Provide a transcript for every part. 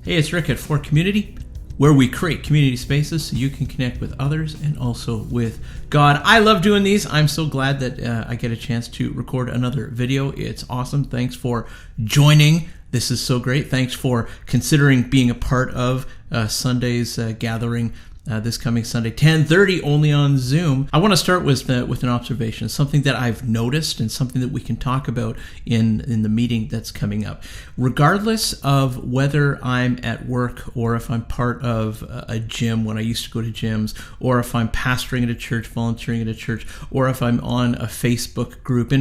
Hey, it's Rick at For Community, where we create community spaces so you can connect with others and also with God. I love doing these. I'm so glad that I get a chance to record another video. It's awesome. Thanks for joining. This is so great. Thanks for considering being a part of Sunday's gathering. This coming Sunday, 10:30, only on Zoom. I want to start with an observation, something that I've noticed and something that we can talk about in the meeting that's coming up. Regardless of whether I'm at work or if I'm part of a gym when I used to go to gyms, or if I'm pastoring at a church, volunteering at a church, or if I'm on a Facebook group,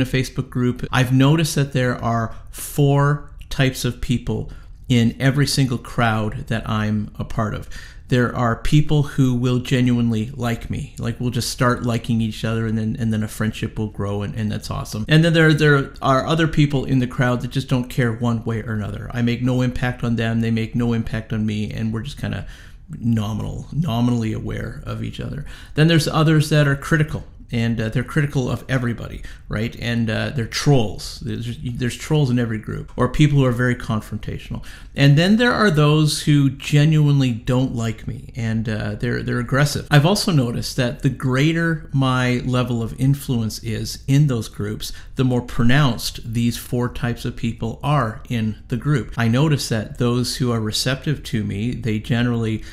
I've noticed that there are 4 types of people in every single crowd that I'm a part of. There are people who will genuinely like me, like we'll just start liking each other, and then a friendship will grow, and that's awesome. And then there are other people in the crowd that just don't care one way or another. I make no impact on them, they make no impact on me, and we're just kind of nominally aware of each other. Then there's others that are critical. And they're critical of everybody, right? And they're trolls. There's trolls in every group, or people who are very confrontational. And then there are those who genuinely don't like me, and they're aggressive. I've also noticed that the greater my level of influence is in those groups, the more pronounced these 4 types of people are in the group. I notice that those who are receptive to me, they generally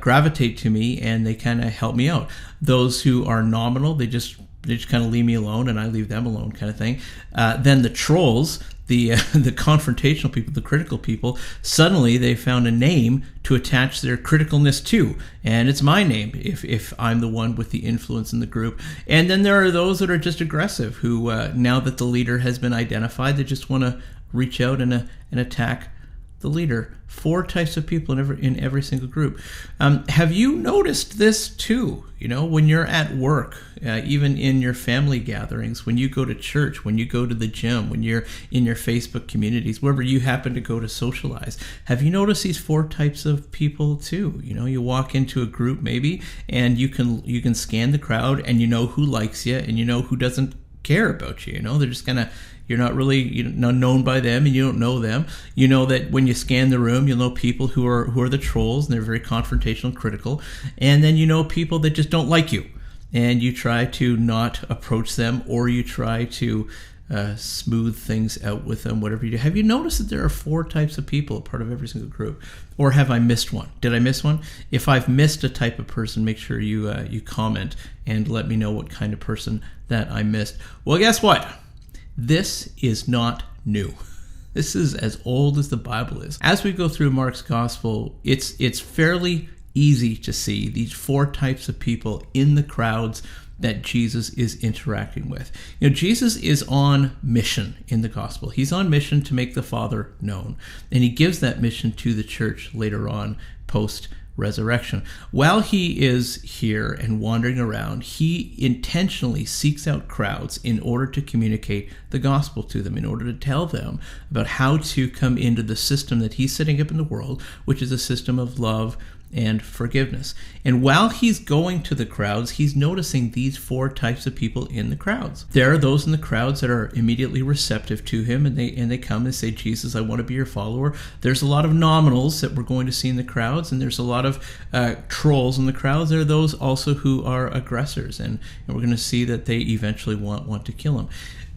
gravitate to me, and they kind of help me out. Those who are nominal, they just kind of leave me alone, and I leave them alone, kind of thing. Then the trolls, the confrontational people, the critical people, suddenly they found a name to attach their criticalness to, and it's my name if I'm the one with the influence in the group. And then there are those that are just aggressive, who now that the leader has been identified, they just want to reach out and attack the leader. 4 types of people in every single group. Have you noticed this too? You know, when you're at work, even in your family gatherings, when you go to church, when you go to the gym, when you're in your Facebook communities, wherever you happen to go to socialize, have you noticed these 4 types of people too? You know, you walk into a group maybe, and you can scan the crowd, and you know who likes you, and you know who doesn't care about you. You know, they're just kind of, you're not really known by them, and you don't know them. You know that when you scan the room, you'll know people who are the trolls, and they're very confrontational and critical. And then you know people that just don't like you, and you try to not approach them, or you try to smooth things out with them, whatever you do. Have you noticed that there are 4 types of people, a part of every single group? Or have I missed one? Did I miss one? If I've missed a type of person, make sure you comment and let me know what kind of person that I missed. Well, guess what? This is not new. This is as old as the Bible is. As we go through Mark's gospel, it's fairly easy to see these 4 types of people in the crowds that Jesus is interacting with. You know, Jesus is on mission in the gospel. He's on mission to make the Father known, and he gives that mission to the church later on, post-resurrection. While he is here and wandering around, he intentionally seeks out crowds in order to communicate the gospel to them, in order to tell them about how to come into the system that he's setting up in the world, which is a system of love and forgiveness. And while he's going to the crowds, he's noticing these 4 types of people in the crowds. There are those in the crowds that are immediately receptive to him, and they come and say, Jesus, I want to be your follower. There's a lot of nominals that we're going to see in the crowds, and there's a lot of trolls in the crowds. There are those also who are aggressors, and we're going to see that they eventually want to kill him.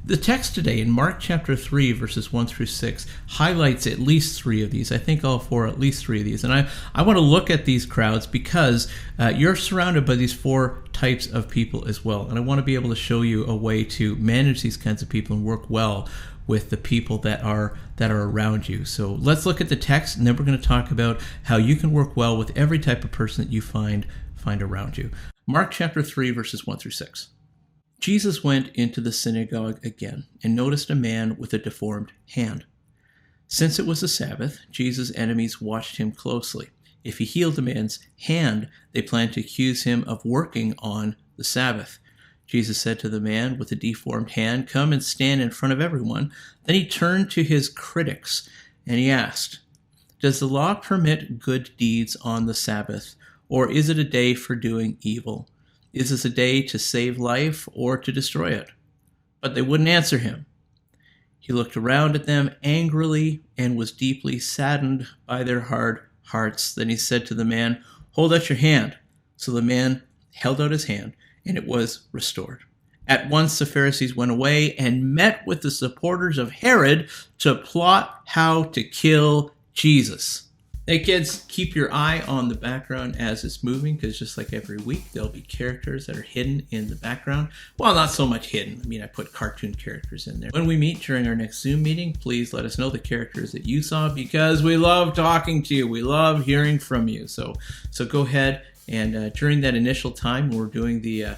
The text today in Mark chapter 3, verses 1 through 6, highlights at least 3 of these. I think all 4, at least 3 of these. And I want to look at these crowds because you're surrounded by these 4 types of people as well. And I want to be able to show you a way to manage these kinds of people and work well with the people that are around you. So let's look at the text, and then we're going to talk about how you can work well with every type of person that you find around you. Mark chapter 3, verses 1 through 6. Jesus went into the synagogue again and noticed a man with a deformed hand. Since it was the Sabbath, Jesus' enemies watched him closely. If he healed the man's hand, they planned to accuse him of working on the Sabbath. Jesus said to the man with the deformed hand, "Come and stand in front of everyone." Then he turned to his critics and he asked, "Does the law permit good deeds on the Sabbath, or is it a day for doing evil? Is this a day to save life or to destroy it?" But they wouldn't answer him. He looked around at them angrily and was deeply saddened by their hard hearts. Then he said to the man, hold out your hand. So the man held out his hand, and it was restored. At once the Pharisees went away and met with the supporters of Herod to plot how to kill Jesus. Hey kids, keep your eye on the background as it's moving, because just like every week, there'll be characters that are hidden in the background. Well, not so much hidden. I mean, I put cartoon characters in there. When we meet during our next Zoom meeting, please let us know the characters that you saw, because we love talking to you. We love hearing from you. So go ahead. And during that initial time, we're doing the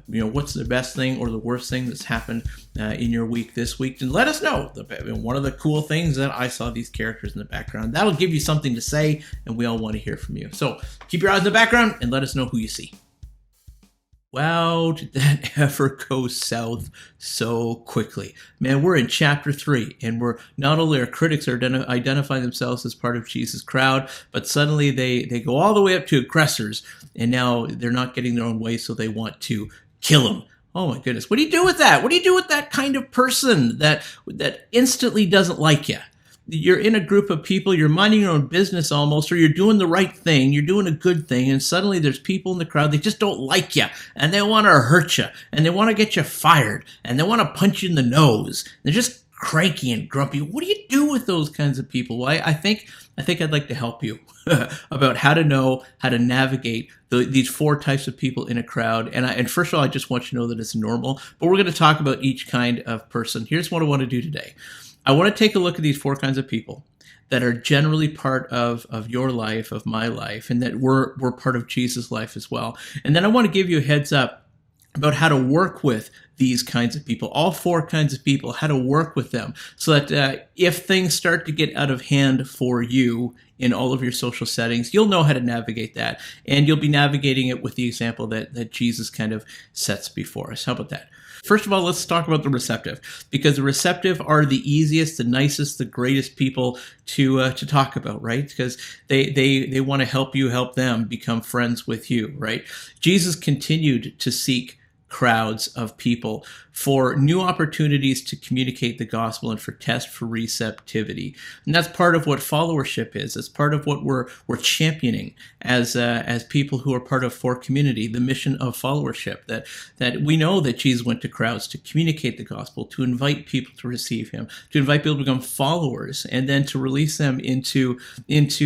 what's the best thing or the worst thing that's happened in your week this week, and let us know. One of the cool things that I saw these characters in the background. That'll give you something to say, and we all want to hear from you. So keep your eyes in the background and let us know who you see. Wow, did that ever go south so quickly? Man, we're in chapter 3, and we're not only our critics are identifying themselves as part of Jesus' crowd, but suddenly they go all the way up to aggressors, and now they're not getting their own way, so they want to kill him. Oh my goodness, what do you do with that? What do you do with that kind of person that instantly doesn't like you? You're in a group of people, you're minding your own business almost, or you're doing the right thing, you're doing a good thing, and suddenly there's people in the crowd, they just don't like you, and they want to hurt you, and they want to get you fired, and they want to punch you in the nose. They're just cranky and grumpy. What do you do with those kinds of people? Well, I think I'd like to help you about how to know how to navigate these 4 types of people in a crowd. And first of all, I just want you to know that it's normal, but we're going to talk about each kind of person. Here's what I want to do today. I want to take a look at these 4 kinds of people that are generally part of your life, of my life, and that we're part of Jesus' life as well. And then I want to give you a heads up about how to work with these kinds of people, all 4 kinds of people, how to work with them, so that if things start to get out of hand for you in all of your social settings, you'll know how to navigate that. And you'll be navigating it with the example that Jesus kind of sets before us. How about that? First of all, let's talk about the receptive, because the receptive are the easiest, the nicest, the greatest people to talk about, right? Because they want to help you, help them become friends with you, right? Jesus continued to seek crowds of people for new opportunities to communicate the gospel and for receptivity. And that's part of what followership is. It's part of what we're championing as people who are part of For Community, the mission of followership, that we know that Jesus went to crowds to communicate the gospel, to invite people to receive him, to invite people to become followers, and then to release them into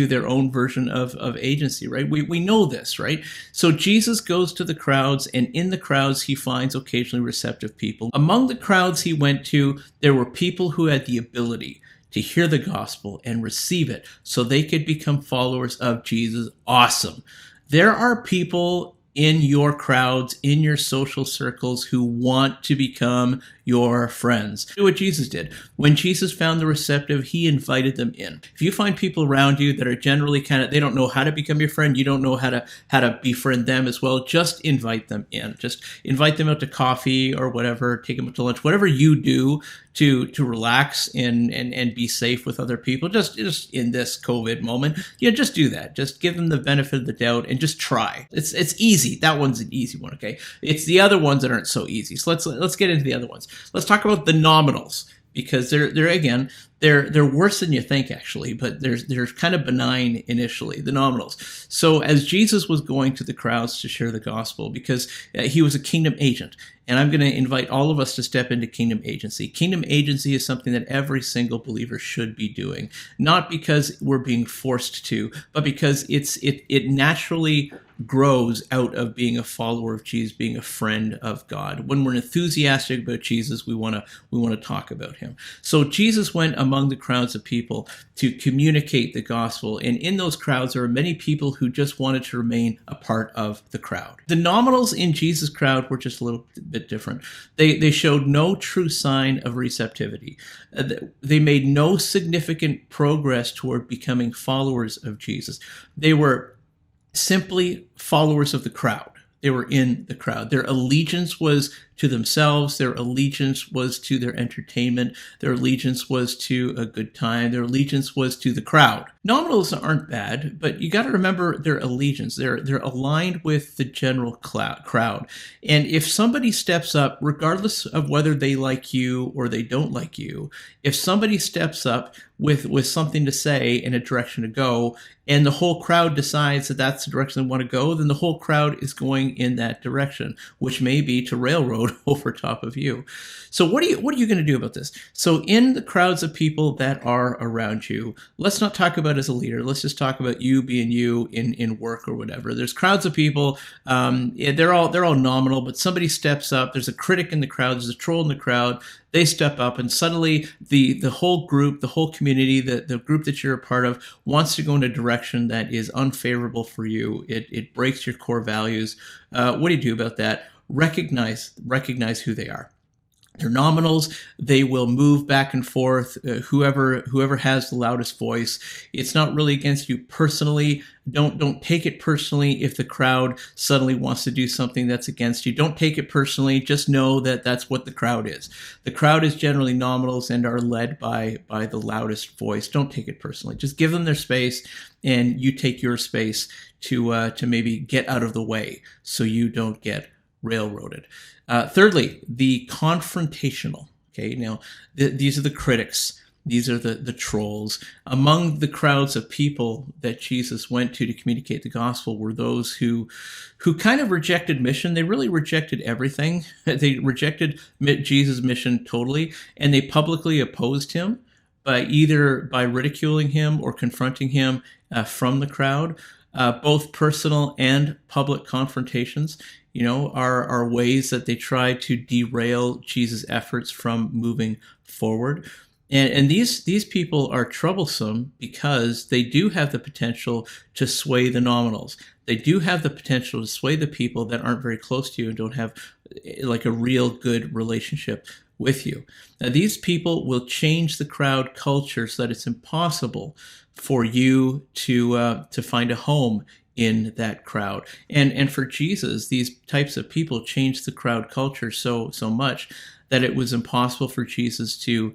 their own version of agency, right? We know this, right? So Jesus goes to the crowds, and in the crowds he finds occasionally receptive people. Among the crowds he went to, there were people who had the ability to hear the gospel and receive it so they could become followers of Jesus. Awesome. There are people in your crowds, in your social circles, who want to become your friends. Do what Jesus did. When Jesus found the receptive, he invited them in. If you find people around you that are generally they don't know how to become your friend, you don't know how to befriend them as well, just invite them in. Just invite them out to coffee or whatever, take them out to lunch, whatever you do to relax and be safe with other people, just in this COVID moment. Just do that. Just give them the benefit of the doubt and just try. It's easy. That one's an easy one, okay? It's the other ones that aren't so easy. So let's get into the other ones. Let's talk about the nominals, because they're worse than you think, actually, but they're kind of benign initially, the nominals. So as Jesus was going to the crowds to share the gospel, because he was a kingdom agent, and I'm going to invite all of us to step into kingdom agency. Kingdom agency is something that every single believer should be doing, not because we're being forced to, but because it naturally grows out of being a follower of Jesus, being a friend of God. When we're enthusiastic about Jesus, we want to talk about him. So Jesus went among the crowds of people to communicate the gospel, and in those crowds there were many people who just wanted to remain a part of the crowd. The nominals in Jesus' crowd were just a little bit different. They showed no true sign of receptivity. They made no significant progress toward becoming followers of Jesus. They were simply followers of the crowd. They were in the crowd. Their allegiance was to themselves. Their allegiance was to their entertainment. Their allegiance was to a good time. Their allegiance was to the crowd. Nominals aren't bad, but you got to remember their allegiance. They're aligned with the general crowd. And if somebody steps up, regardless of whether they like you or they don't like you, if somebody steps up with something to say and a direction to go, and the whole crowd decides that that's the direction they want to go, then the whole crowd is going in that direction, which may be to railroad over top of you. So what are you going to do about this? So in the crowds of people that are around you, let's not talk about as a leader. Let's just talk about you being you in work or whatever. There's crowds of people. They're all nominal, but somebody steps up. There's a critic in the crowd. There's a troll in the crowd. They step up, and suddenly the whole group, the whole community, the group that you're a part of wants to go in a direction that is unfavorable for you. It breaks your core values. What do you do about that? Recognize who they are. They're nominals. They will move back and forth. Whoever has the loudest voice. It's not really against you personally. Don't take it personally if the crowd suddenly wants to do something that's against you. Don't take it personally. Just know that that's what the crowd is. The crowd is generally nominals and are led by the loudest voice. Don't take it personally. Just give them their space, and you take your space to maybe get out of the way so you don't get railroaded. Thirdly, the confrontational. Okay, now these are the critics. These are the trolls. Among the crowds of people that Jesus went to communicate the gospel were those who kind of rejected mission. They really rejected everything. They rejected Jesus' mission totally, and they publicly opposed him by ridiculing him or confronting him from the crowd. Both personal and public confrontations, are ways that they try to derail Jesus' efforts from moving forward. And these people are troublesome because they do have the potential to sway the nominals. They do have the potential to sway the people that aren't very close to you and don't have like a real good relationship with you. Now, these people will change the crowd culture so that it's impossible for you to find a home in that crowd. And for Jesus, these types of people changed the crowd culture so much that it was impossible for Jesus to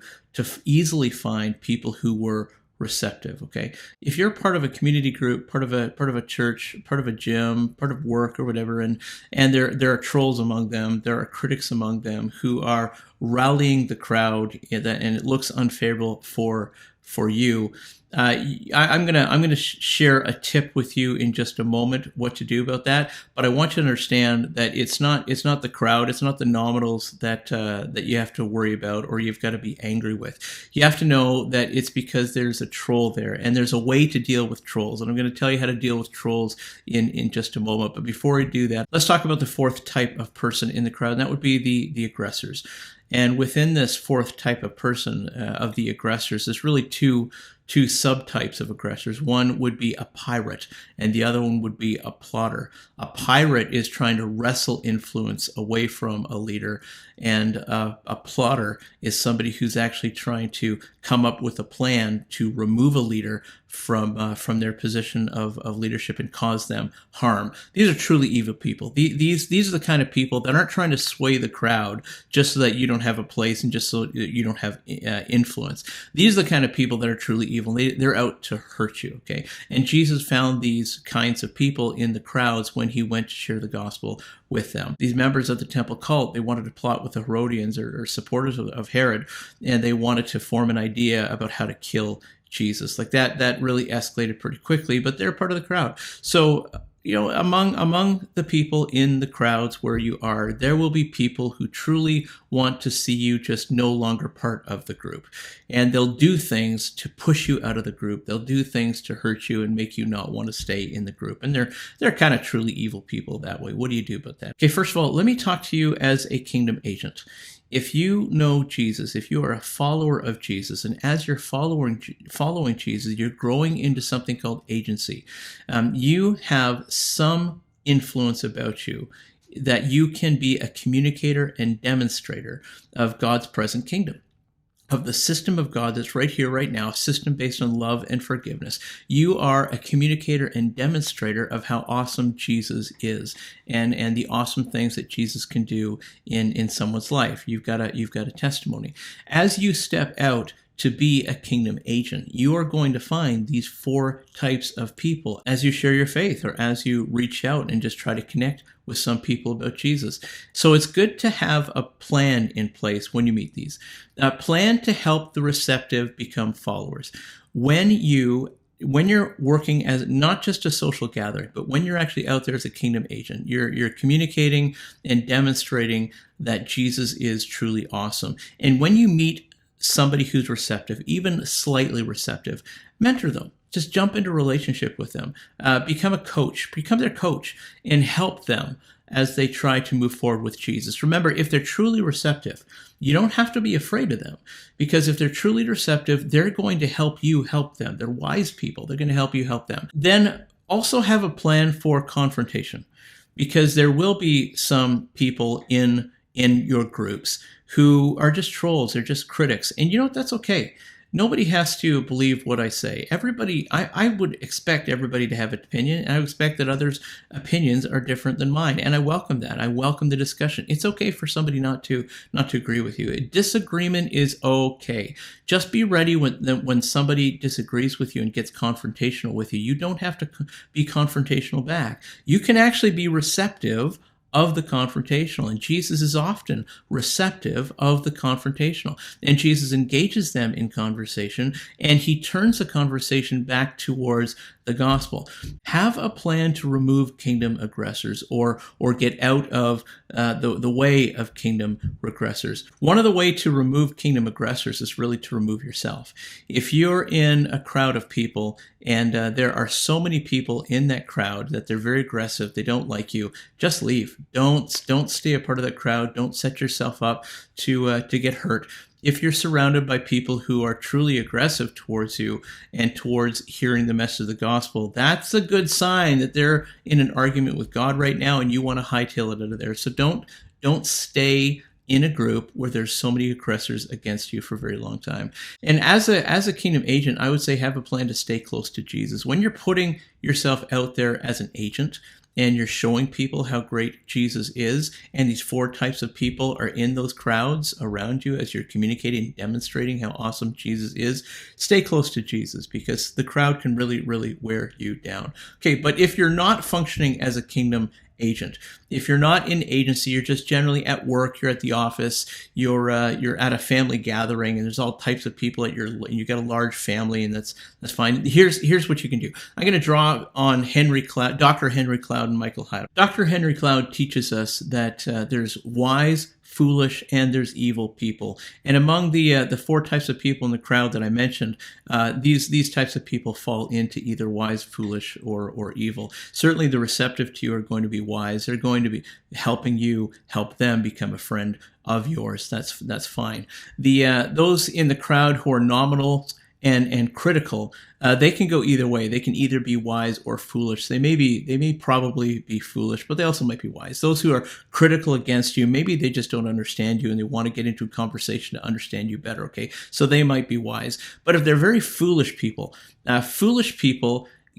easily find people who were receptive. Okay, if you're part of a community group, part of a church, part of a gym, part of work or whatever, and there are trolls among them, there are critics among them who are rallying the crowd, and it looks unfavorable for you. I'm gonna share a tip with you in just a moment what to do about that. But I want you to understand that it's not the crowd, it's not the nominals that you have to worry about or you've got to be angry with. You have to know that it's because there's a troll there, and there's a way to deal with trolls. And I'm going to tell you how to deal with trolls in just a moment. But before we do that, let's talk about the fourth type of person in the crowd, and that would be the aggressors. And within this fourth type of person of the aggressors, there's really two subtypes of aggressors. One would be a pirate, and the other one would be a plotter. A pirate is trying to wrestle influence away from a leader, and a plotter is somebody who's actually trying to come up with a plan to remove a leader from their position of leadership and cause them harm. These are truly evil people. These are the kind of people that aren't trying to sway the crowd just so that you don't have a place and just so you don't have influence. These are the kind of people that are truly evil. They're out to hurt you, okay? And Jesus found these kinds of people in the crowds when he went to share the gospel with them. These members of the temple cult, they wanted to plot with the Herodians or supporters of Herod, and they wanted to form an idea about how to kill Jesus. Like that really escalated pretty quickly, but they're part of the crowd. So, among the people in the crowds where you are, there will be people who truly want to see you just no longer part of the group. And they'll do things to push you out of the group. They'll do things to hurt you and make you not want to stay in the group. And they're kind of truly evil people that way. What do you do about that? Okay, first of all, let me talk to you as a kingdom agent. If you know Jesus, if you are a follower of Jesus, and as you're following Jesus, you're growing into something called agency. You have some influence about you that you can be a communicator and demonstrator of God's present kingdom. of the system of God that's right here, right now, a system based on love and forgiveness. You are a communicator and demonstrator of how awesome Jesus is, and the awesome things that Jesus can do in someone's life. You've got a testimony. As you step out to be a kingdom agent, you are going to find these 4 types of people as you share your faith, or as you reach out and just try to connect with some people about Jesus. So it's good to have a plan in place when you meet these. A plan to help the receptive become followers. When you're working as not just a social gathering, but when you're actually out there as a kingdom agent, you're communicating and demonstrating that Jesus is truly awesome. And when you meet somebody who's receptive, even slightly receptive, mentor them. Just jump into a relationship with them. Become their coach, and help them as they try to move forward with Jesus. Remember, if they're truly receptive, you don't have to be afraid of them, because if they're truly receptive, they're going to help you help them. They're wise people. They're going to help you help them. Then also have a plan for confrontation, because there will be some people in your groups who are just trolls. They're just critics. And you know what? That's okay. Nobody has to believe what I say. Everybody, I would expect everybody to have an opinion, and I would expect that others' opinions are different than mine. And I welcome that. I welcome the discussion. It's okay for somebody not to agree with you. A disagreement is okay. Just be ready when somebody disagrees with you and gets confrontational with you. You don't have to be confrontational back. You can actually be receptive of the confrontational, and Jesus is often receptive of the confrontational, and Jesus engages them in conversation, and he turns the conversation back towards the gospel. Have a plan to remove kingdom aggressors, or get out of the way of kingdom regressors. One of the ways to remove kingdom aggressors is really to remove yourself. If you're in a crowd of people and there are so many people in that crowd that they're very aggressive, they don't like you, just leave. Don't stay a part of that crowd. Don't set yourself up to get hurt. If you're surrounded by people who are truly aggressive towards you and towards hearing the message of the gospel, that's a good sign that they're in an argument with God right now, and you want to hightail it out of there. So don't stay in a group where there's so many aggressors against you for a very long time. And as a kingdom agent, I would say have a plan to stay close to Jesus. When you're putting yourself out there as an agent, and you're showing people how great Jesus is, and these 4 types of people are in those crowds around you as you're communicating and demonstrating how awesome Jesus is, stay close to Jesus, because the crowd can really, really wear you down. Okay, but if you're not functioning as a kingdom agent, if you're not in agency, you're just generally at work, you're at the office, you're at a family gathering, and there's all types of people you got a large family, and that's fine. Here's what you can do. I'm going to draw on Dr. Henry Cloud and Michael Hyatt. Dr. Henry Cloud teaches us that there's wise, foolish, and there's evil people. And among the 4 types of people in the crowd that I mentioned, these types of people fall into either wise, foolish, or evil. Certainly the receptive to you are going to be wise. They're going to be helping you help them become a friend of yours. That's fine. Those in the crowd who are nominal and critical, they can go either way. They can either be wise or foolish. They may probably be foolish, but they also might be wise. Those who are critical against you, maybe they just don't understand you and they want to get into a conversation to understand you better. Okay, so they might be wise. But if they're very foolish people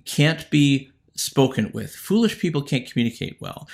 can't be spoken with. Foolish people can't communicate well.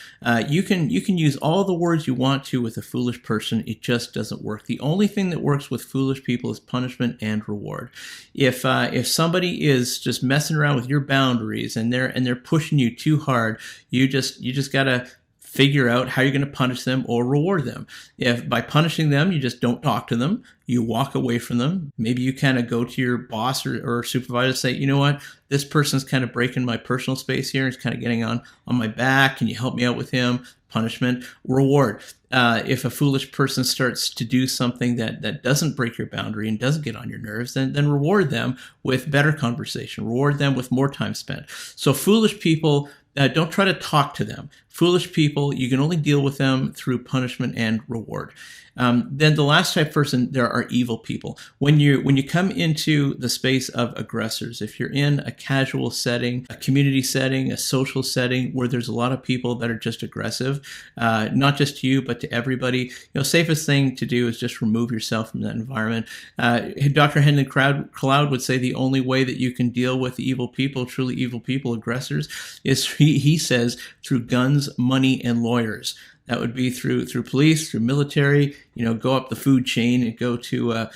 You can use all the words you want to with a foolish person. It just doesn't work. The only thing that works with foolish people is punishment and reward. If somebody is just messing around with your boundaries and they're pushing you too hard, you just gotta figure out how you're going to punish them or reward them. If by punishing them, you just don't talk to them, you walk away from them. Maybe you kind of go to your boss or supervisor and say, you know what, this person's kind of breaking my personal space here. It's kind of getting on my back. Can you help me out with him? Punishment, reward. If a foolish person starts to do something that doesn't break your boundary and doesn't get on your nerves, then reward them with better conversation. Reward them with more time spent. So foolish people, don't try to talk to them. Foolish people, you can only deal with them through punishment and reward. Then the last type of person, there are evil people. When you come into the space of aggressors, if you're in a casual setting, a community setting, a social setting where there's a lot of people that are just aggressive, not just to you, but to everybody, safest thing to do is just remove yourself from that environment. Dr. Henry Cloud would say the only way that you can deal with evil people, truly evil people, aggressors, is he says through guns, money, and lawyers. That would be through police, through military, go up the food chain and go to,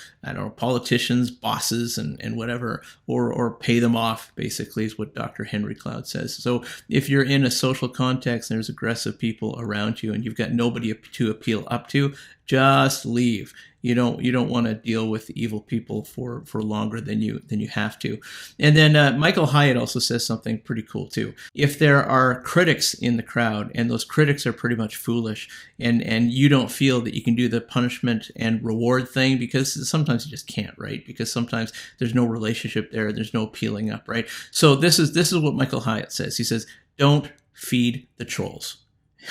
politicians, bosses, and whatever, or pay them off, basically, is what Dr. Henry Cloud says. So if you're in a social context and there's aggressive people around you and you've got nobody to appeal up to, just leave. You don't want to deal with evil people for longer than you have to. And then Michael Hyatt also says something pretty cool too. If there are critics in the crowd and those critics are pretty much foolish, and you don't feel that you can do the punishment and reward thing, because sometimes you just can't, right? Because sometimes there's no relationship there, there's no appealing up, right? So this is what Michael Hyatt says. He says, don't feed the trolls.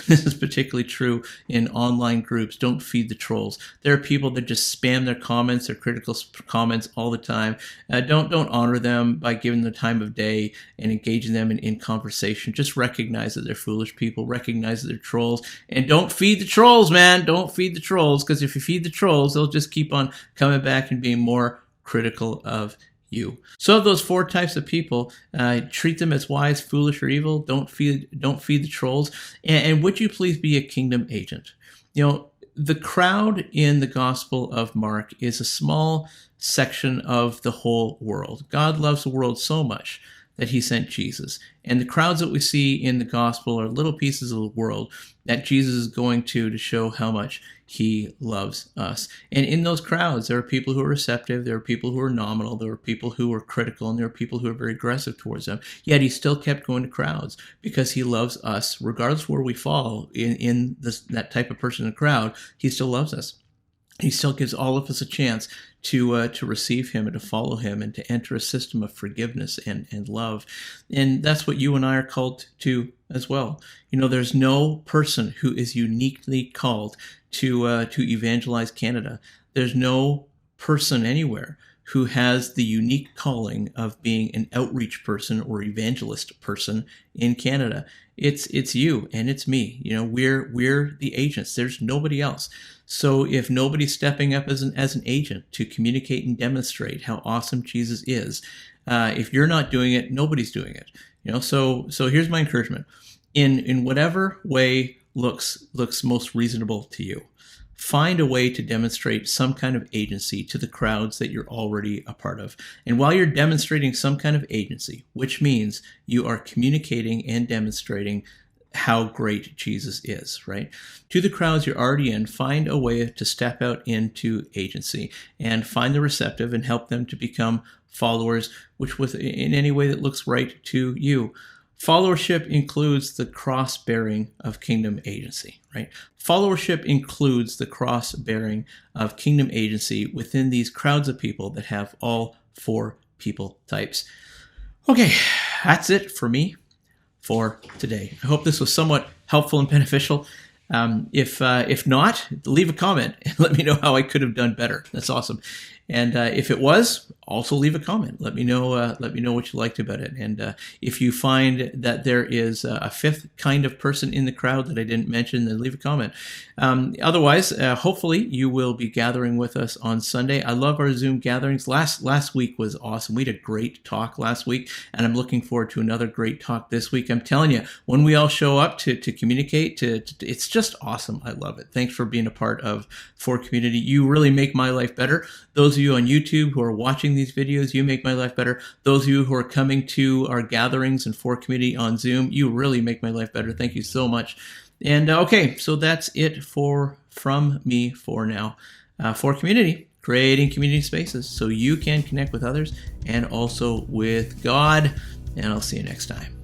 This is particularly true in online groups. Don't feed the trolls. There are people that just spam their comments, their critical comments all the time. Don't honor them by giving them the time of day and engaging them in conversation. Just recognize that they're foolish people. Recognize that they're trolls. And don't feed the trolls, man. Don't feed the trolls, because if you feed the trolls, they'll just keep on coming back and being more critical of you. So of those 4 types of people, treat them as wise, foolish, or evil. Don't feed the trolls. And would you please be a kingdom agent? The crowd in the Gospel of Mark is a small section of the whole world. God loves the world so much that he sent Jesus. And the crowds that we see in the gospel are little pieces of the world that Jesus is going to show how much he loves us. And in those crowds, there are people who are receptive, there are people who are nominal, there are people who are critical, and there are people who are very aggressive towards them. Yet he still kept going to crowds because he loves us, regardless where we fall in that type of person in the crowd. He still loves us. He still gives all of us a chance to receive him and to follow him and to enter a system of forgiveness and love. And that's what you and I are called to as well. There's no person who is uniquely called to evangelize Canada. There's no person anywhere who has the unique calling of being an outreach person or evangelist person in Canada. It's you and it's me. We're the agents. There's nobody else. So if nobody's stepping up as an agent to communicate and demonstrate how awesome Jesus is, if you're not doing it, nobody's doing it. So here's my encouragement. In whatever way looks most reasonable to you, find a way to demonstrate some kind of agency to the crowds that you're already a part of. And while you're demonstrating some kind of agency, which means you are communicating and demonstrating how great Jesus is, right? To the crowds you're already in, find a way to step out into agency and find the receptive and help them to become followers, which in any way that looks right to you. Followership includes the cross-bearing of kingdom agency, right? Followership includes the cross-bearing of kingdom agency within these crowds of people that have all 4 people types. Okay, that's it for me for today. I hope this was somewhat helpful and beneficial. If not, leave a comment and let me know how I could have done better. That's awesome. And if it was, also leave a comment. Let me know what you liked about it. And if you find that there is a 5th kind of person in the crowd that I didn't mention, then leave a comment. Otherwise, hopefully you will be gathering with us on Sunday. I love our Zoom gatherings. Last week was awesome. We had a great talk last week, and I'm looking forward to another great talk this week. I'm telling you, when we all show up to communicate, it's just awesome. I love it. Thanks for being a part of For Community. You really make my life better. Those of you on YouTube who are watching these videos, you make my life better. Those of you who are coming to our gatherings and For Community on Zoom, you really make my life better. Thank you so much. And okay, so that's it from me for now. For Community, creating community spaces so you can connect with others and also with God. And I'll see you next time.